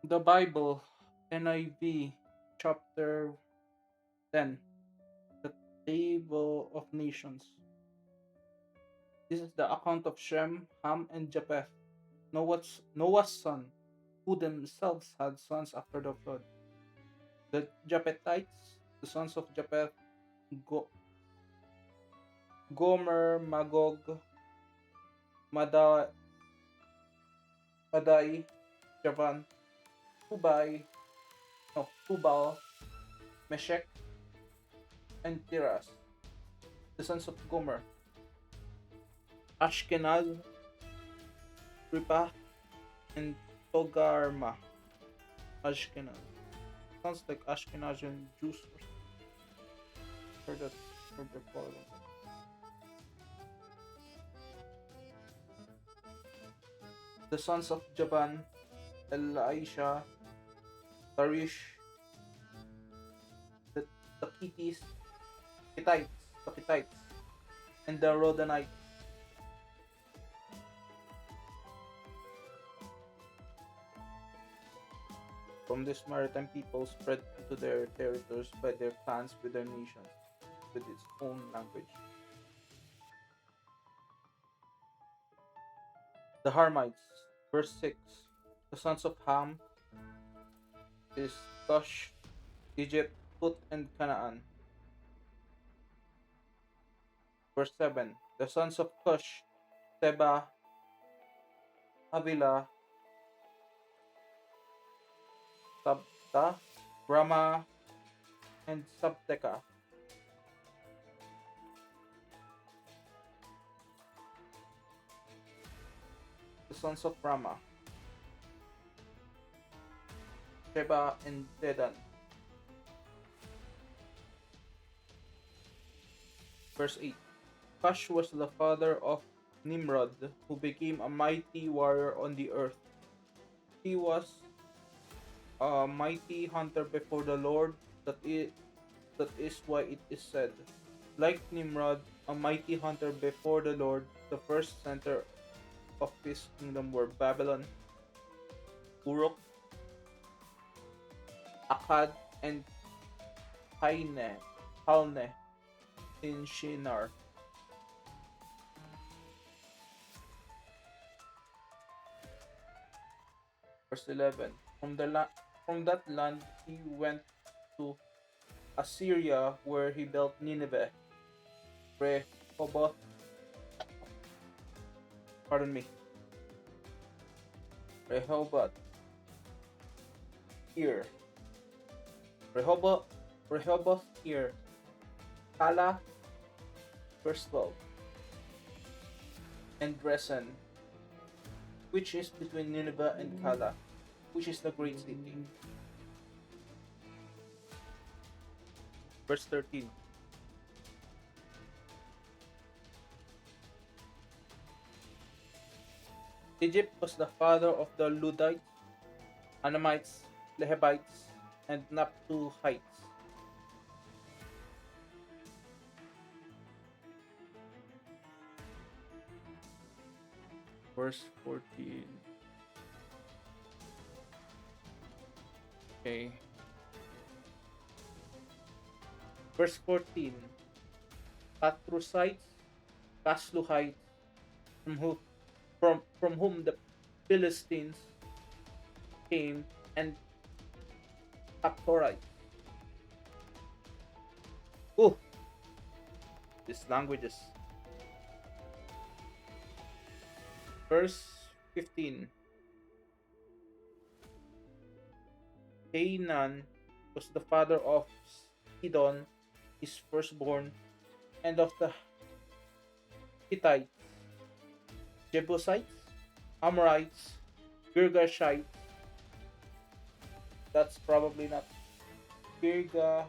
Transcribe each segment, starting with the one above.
The Bible, NIV, chapter 10, the Table of Nations. This is the account of Shem, Ham, and Japheth, Noah's son, who themselves had sons after the flood. The Japhethites, the sons of Japheth, Go- Gomer, Magog, Madai, Madai, Javan, Tubal, Meshech, and Tiras. The sons of Gomer, Ashkenaz, Ripath, and Togarma. Ashkenaz. Sounds like Ashkenazi Jews or something. Heard that word before. The sons of Javan, Elisha, Tarish, the, the Hittites, and the Rodanites. From this maritime people spread into their territories by their clans with their nations, with its own language. The Harmites, verse 6. The sons of Ham is Cush, Egypt, Put, and Canaan. Verse 7. The sons of Cush, Seba, Havilah, Sabta, Rama, and Sabteka. The sons of Rama, Sheba, and Dedan. Verse 8. Cush was the father of Nimrod, who became a mighty warrior on the earth. He was a mighty hunter before the Lord. That is why it is said, like Nimrod, a mighty hunter before the Lord, the first center of his kingdom were Babylon, Uruk, Akkad, and Halne in Shinar. Verse 11. From that land he went to Assyria, where he built Nineveh, Rehoboth, pardon me, Rehoboth, Ir, Rehoboth, Rehoboth, Ir, Kala, verse 12, and Resen, which is between Nineveh and Kala, which is the great city. Verse 13. Egypt was the father of the Ludites, Anamites, Lehabites, and Naptuhites. Verse 14. Okay. Verse 14. Patrusites, Casluhites, from whom the Philistines came, and Haptorites. Oh, these languages. Verse 15. Canaan was the father of Sidon, his firstborn, and of the Hittites, Jebusites, Amorites, Girgashites. That's probably not Girgash.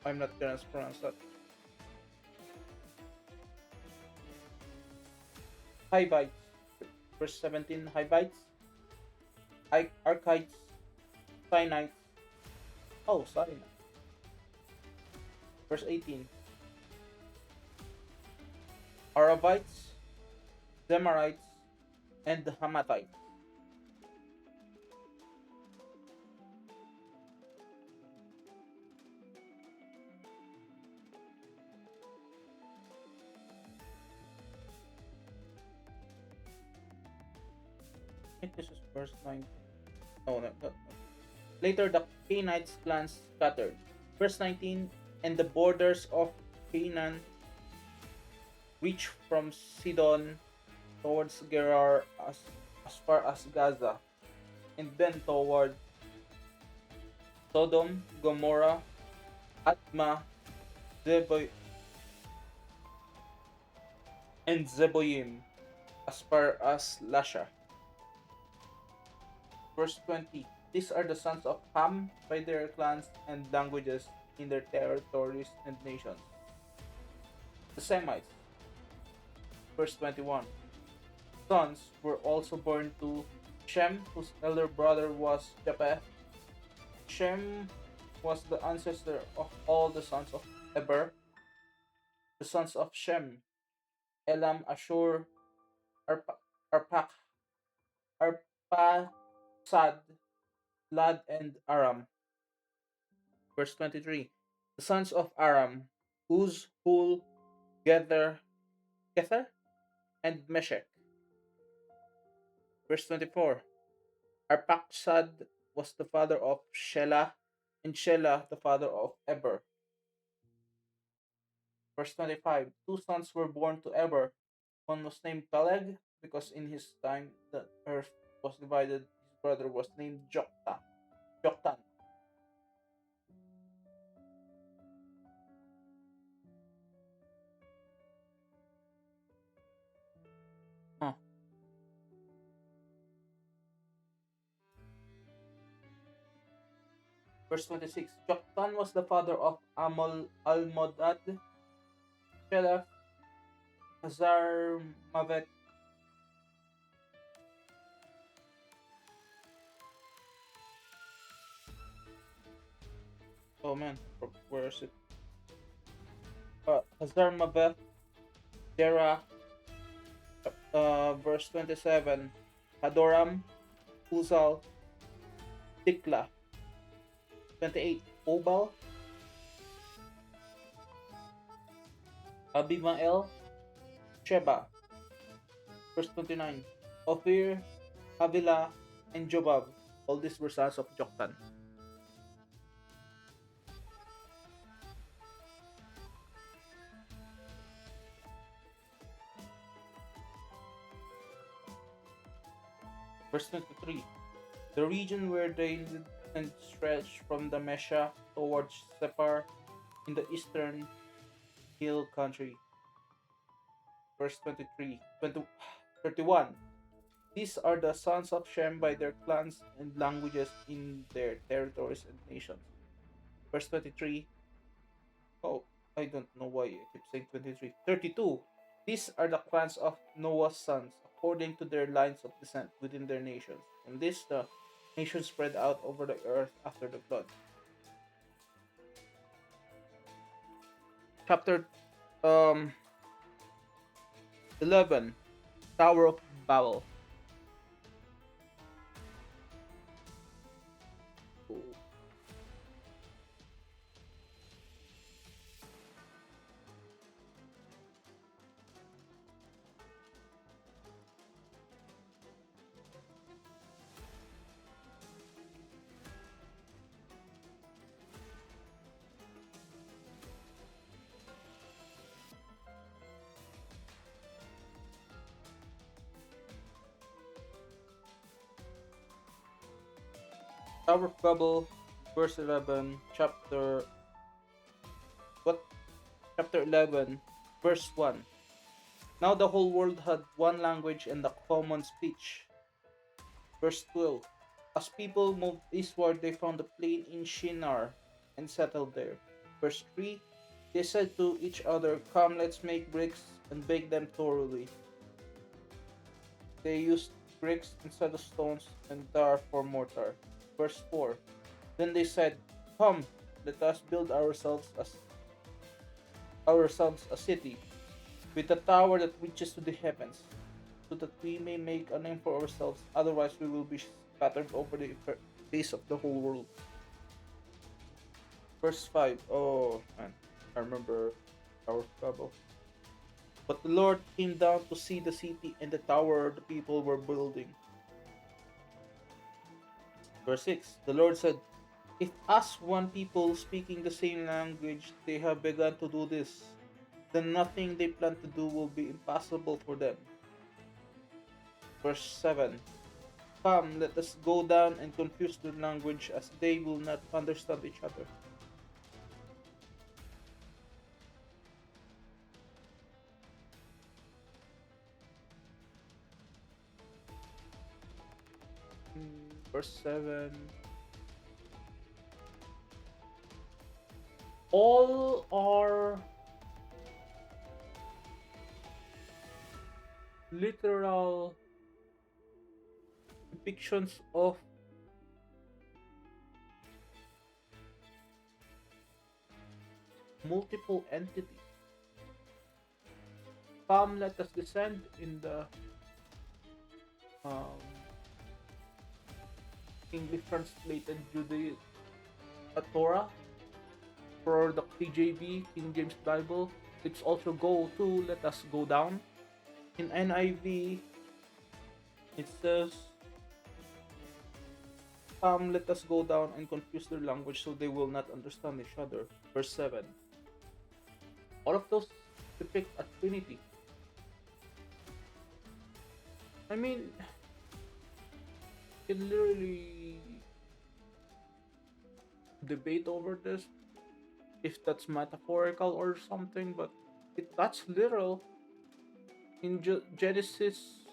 I'm not gonna pronounce that. Hivites, verse 17. Hivites, Archites, Sinites. Oh, Sinai. Verse 18. Arabites, Zemarites, and Hamathites. I think this is verse 19. No, no, no. Later, the Canaanites' clans scattered. Verse 19, and the borders of Canaan reached from Sidon towards Gerar as far as Gaza, and then toward Sodom, Gomorrah, Admah, Zebo- and Zeboim, as far as Lasha. Verse 20, these are the sons of Ham by their clans and languages in their territories and nations. The Semites, verse 21, sons were also born to Shem, whose elder brother was Japheth. Shem was the ancestor of all the sons of Eber. The sons of Shem: Elam, Ashur, Arpak, Arpachshad, Lad, and Aram. Verse 23. The sons of Aram: Uz, Hul, Gether, and Meshech. Verse 24. Arpachshad was the father of Shelah, and Shelah the father of Eber. Verse 25. Two sons were born to Eber. One was named Peleg, because in his time the earth was divided. His brother was named Joktan. Huh. Verse 26. Joktan was the father of Almodad, Shelah, Hazarmavet. Oh man, where is it? Hazarmaveth, Zerah. Verse 27. Hadoram, Uzal, Tikla. 28. Obal, Abimael, Sheba. Verse 29. Ophir, Havilah, and Jobab. All these were sons of Joktan. Verse 23. The region where they lived and stretched from the Mesha towards Sephar in the eastern hill country. Verse 23. 31. These are the sons of Shem by their clans and languages in their territories and nations. Verse 23. Oh, I don't know why I keep saying 23. 32. These are the clans of Noah's sons, according to their lines of descent within their nations. And this the nations spread out over the earth after the flood. Chapter um 11. Tower of Babel. Tower of Babel, verse 11, what chapter 11, verse 1. Now the whole world had one language and a common speech. Verse 12. As people moved eastward, they found a plain in Shinar and settled there. Verse 3. They said to each other, come, let's make bricks and bake them thoroughly. They used bricks instead of stones and tar for mortar. Verse 4. Then they said, come, let us build ourselves a city. with a tower that reaches to the heavens, so that we may make a name for ourselves. Otherwise, we will be scattered over the face of the whole world. Verse 5. Oh, man. I remember Tower of Babel. But the Lord came down to see the city and the tower the people were building. Verse 6. The Lord said, if as one people speaking the same language they have begun to do this, then nothing they plan to do will be impossible for them. Verse 7. Come, let us go down and confuse their language, as they will not understand each other. Verse 7. All are literal depictions of multiple entities. Come, let us descend in the um, English translated Judeo Torah for the KJB, King James Bible. It's also go to let us go down. In NIV, it says, come, let us go down and confuse their language so they will not understand each other. Verse 7. All of those depict a trinity. I mean, you can literally debate over this, if that's metaphorical or something, but that's literal. In Genesis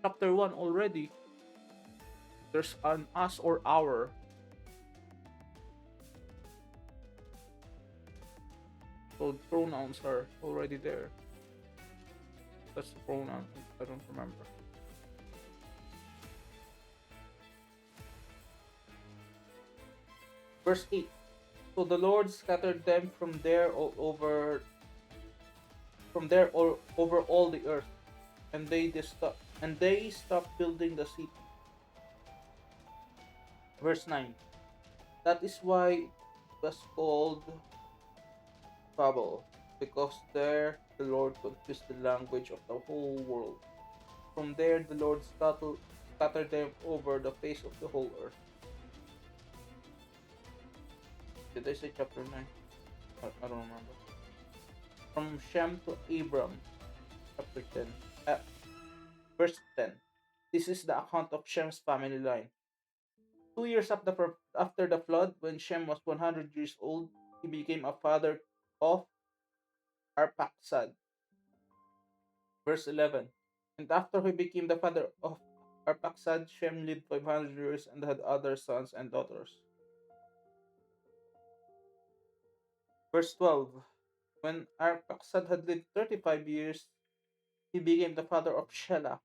chapter 1 already, there's an us or our. So pronouns are already there. That's the pronoun. I don't remember. Verse 8. So the Lord scattered them from there all over over all the earth, and they stopped building the city. Verse 9. That is why it was called Babel, because there the Lord confused the language of the whole world. From there the Lord scattered them over the face of the whole earth. Did I say chapter 9? I don't remember. From Shem to Abram, chapter 10. Verse 10. This is the account of Shem's family line. 2 years after the flood, when Shem was 100 years old, he became a father of Arphaxad. Verse 11. And after he became the father of Arphaxad, Shem lived 500 years and had other sons and daughters. Verse 12. When Arphaxad had lived 35 years, he became the father of Shelah.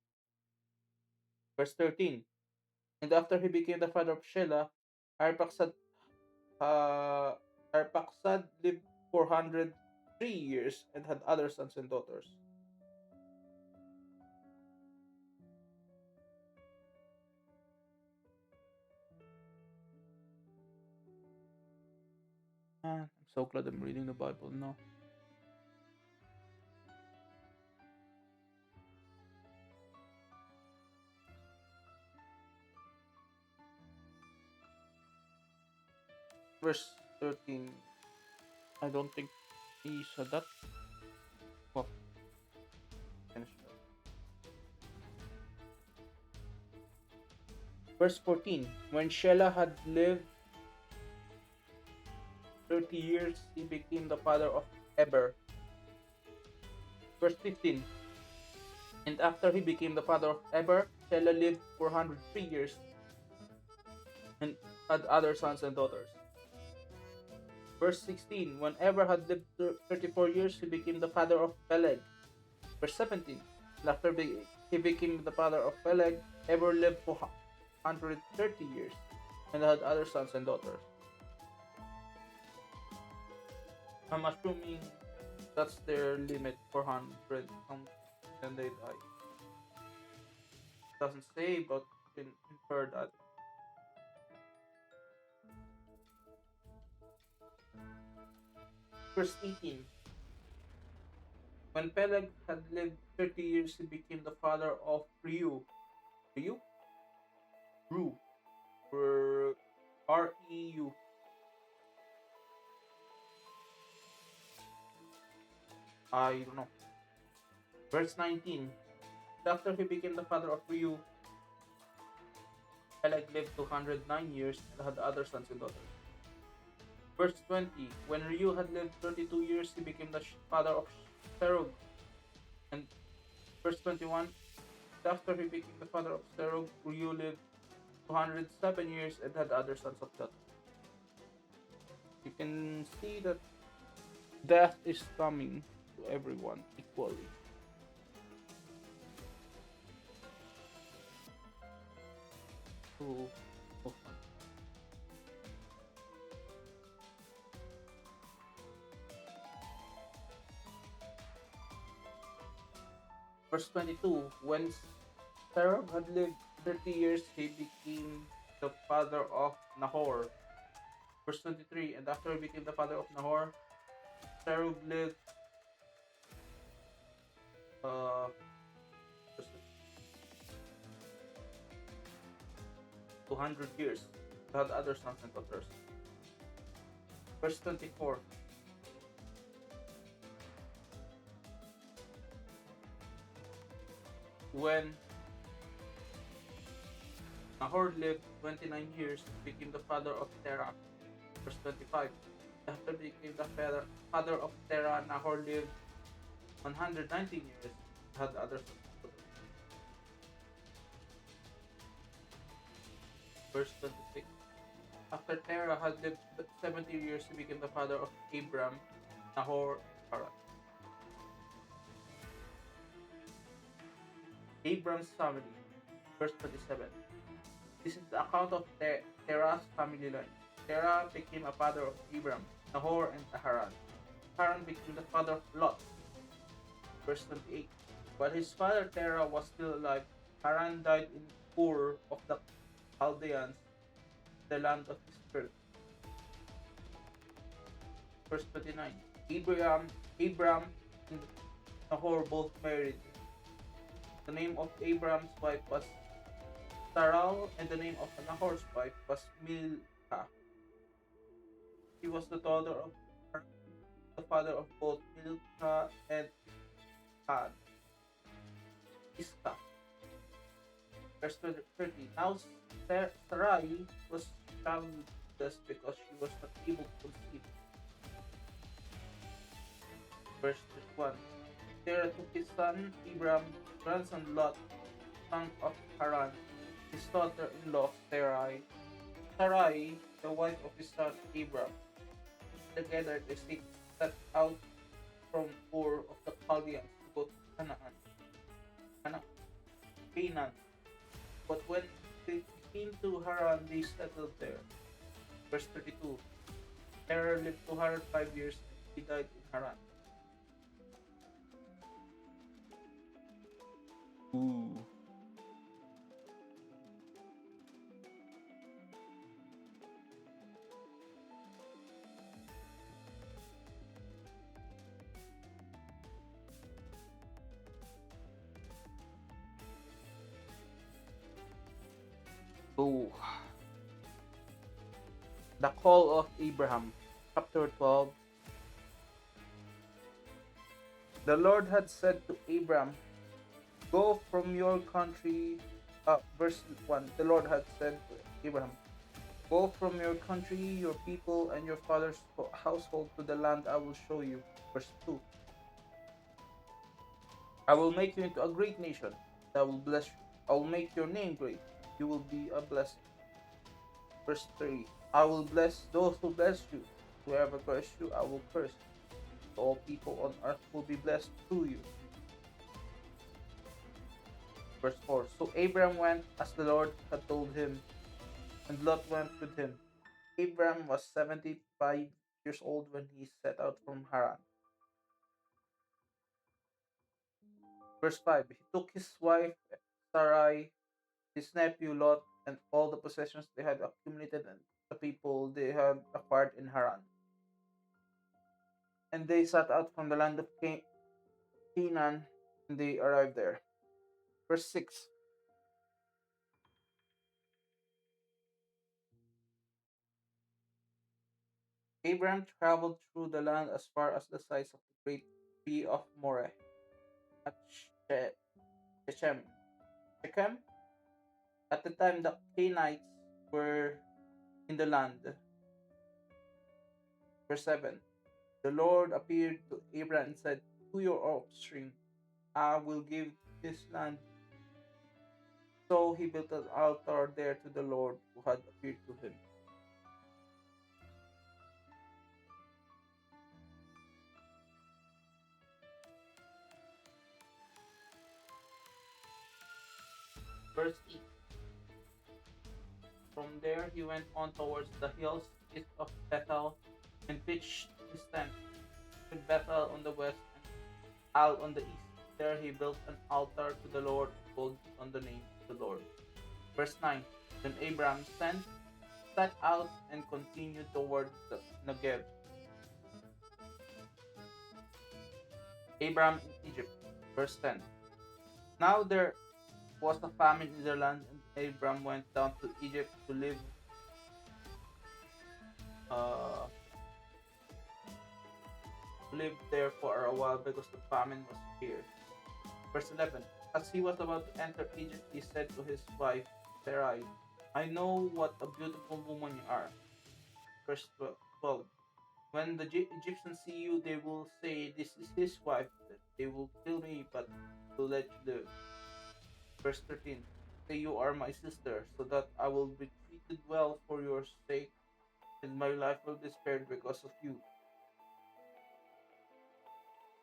Verse 13. And after he became the father of Shelah, Arphaxad, Arphaxad lived 403 years and had other sons and daughters. Man, I'm so glad I'm reading the Bible now. Verse 13. I don't think he said that. Well, finish that. Verse 14. When Shelah had lived 30 years, he became the father of Eber. Verse 15. And after he became the father of Eber, Shelah lived 403 years and had other sons and daughters. Verse 16. When Eber had lived 34 years, he became the father of Peleg. Verse 17. And after he became the father of Peleg, Eber lived 430 years and had other sons and daughters. I'm assuming That's their limit, 400 something. Then they die. Doesn't say, but you can infer that. Verse 18. When Peleg had lived 30 years, he became the father of Reu. Reu? Ru. Reu. I don't know. Verse 19. After he became the father of Reu, Peleg lived 209 years and had other sons and daughters. Verse 20. When Reu had lived 32 years, he became the father of Serug. And verse 21. After he became the father of Serug, Reu lived 207 years and had other sons of daughters. You can see that death is coming to everyone equally. So, so fun. Verse 22. When Sarah had lived 30 years, he became the father of Nahor. Verse 23. And after he became the father of Nahor, Sarah lived uh, 200 years. He had other sons and daughters. Verse 24. When Nahor lived 29 years, he became the father of Terah. Verse 25. After he became the father of Terah, Nahor lived 119 years, had other sons. Verse 26. After Terah had lived 70 years, he became the father of Abram, Nahor, and Haran. Abram's family. Verse 27. This is the account of Terah's family line. Terah became a father of Abram, Nahor, and Haran. Haran became the father of Lot. Verse 28. While his father Terah was still alive, Haran died in Ur of the Chaldeans, the land of his birth. Verse 29. Abram and Nahor both married. The name of Abram's wife was Sarai, and the name of Nahor's wife was Milcah. She was the daughter of Haran, the father of both Milcah and Had, Iscah. Verse 30. Now Sarai was childless because she was not able to conceive. Verse 31. Terah took his son Abram, grandson Lot, son of Haran, his daughter-in-law Sarai, the wife of his son Abram. Together they set out from Ur of the Chaldeans to go to Canaan. Canaan. But when they came to Haran, they settled there. Verse 32. Terah lived 205 years and he died in Haran. Ooh. So, the call of Abraham, chapter 12. The Lord had said to Abram, go from your country. Verse 1. The Lord had said to Abraham, go from your country, your people, and your father's household to the land I will show you. Verse 2. I will make you into a great nation. I will bless you. I will make your name great. You will be a blessing. Verse 3. I will bless those who bless you. Whoever curses you, I will curse. All people on earth will be blessed through you. Verse 4. So Abram went as the Lord had told him, and Lot went with him. Abram was 75 years old when he set out from Haran. Verse 5. He took his wife Sarai, his nephew Lot, and all the possessions they had accumulated and the people they had acquired in Haran. And they set out from the land of Canaan, and they arrived there. Verse 6. Abraham traveled through the land as far as the size of the great tree of Moreh at Shechem. Shechem. At the time the Canaanites were in the land. Verse 7. The Lord appeared to Abraham and said, to your offspring I will give this land. So he built an altar there to the Lord who had appeared to him. Verse 8. From there he went on towards the hills east of Bethel and pitched his tent with Bethel on the west and Al on the east. There he built an altar to the Lord and called on the name of the Lord. Verse 9. Then Abraham set out and continued toward the Negev. Abraham in Egypt. Verse 10. Now there was a famine in the land, and Abraham went down to Egypt uh, to live there for a while because the famine was fierce. Verse 11. As he was about to enter Egypt, he said to his wife Sarai, I know what a beautiful woman you are. Verse 12. When the Egyptians see you, they will say, this is his wife. They will kill me, but will let you live. Verse 13. Say you are my sister, so that I will be treated well for your sake, and my life will be spared because of you.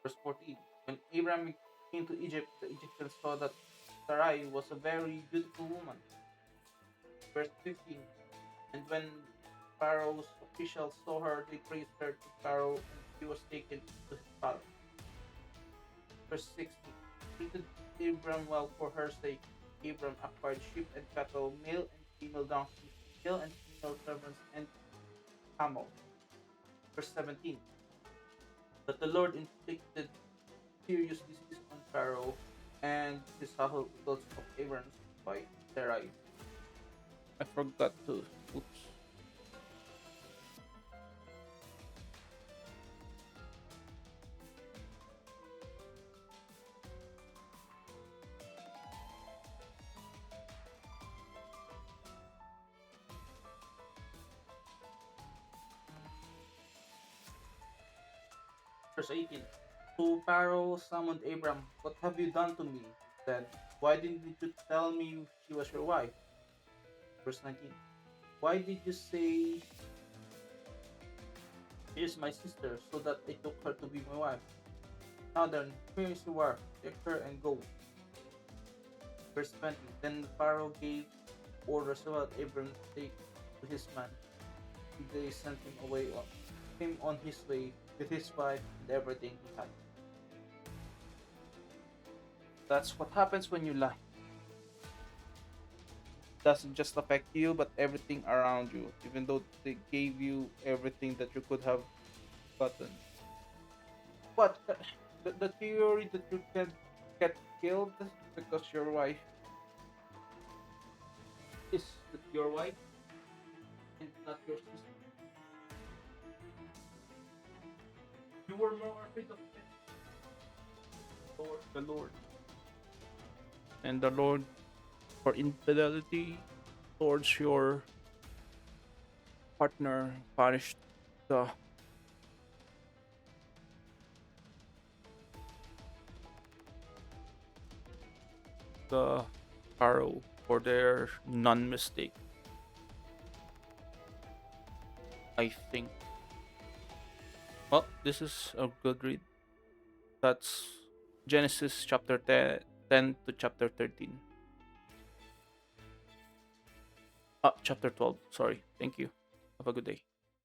Verse 14. When Abraham came to Egypt, the Egyptians saw that Sarai was a very beautiful woman. Verse 15. And when Pharaoh's officials saw her, they praised her to Pharaoh, and she was taken to his palace. Verse 16. Treated Abram well for her sake. Abram acquired sheep and cattle, male and female donkeys, male and female servants, and camels. Verse 17. But the Lord inflicted serious disease on Pharaoh and his household because of Abram's wife Sarai. I forgot to. Oops. Verse 18. So Pharaoh summoned Abram. What have you done to me? He said. Why didn't you tell me she was your wife? Verse 19. Why did you say she is my sister, so that I took her to be my wife? Now then, here is your wife. Take her and go. Verse 20. Then Pharaoh gave orders about Abram to take to his man. And they sent him on his way with his wife and everything he had. That's what happens when you lie. It doesn't just affect you, but everything around you, even though they gave you everything that you could have gotten. But the theory that you can get killed because your wife is your wife and not your sister. You were more afraid of the Lord. And the Lord, for infidelity towards your partner, punished the the Pharaoh for their non-mistake. I think. Well, this is a good read. That's Genesis chapter 10 to chapter 13. Chapter 12. Sorry. Thank you. Have a good day.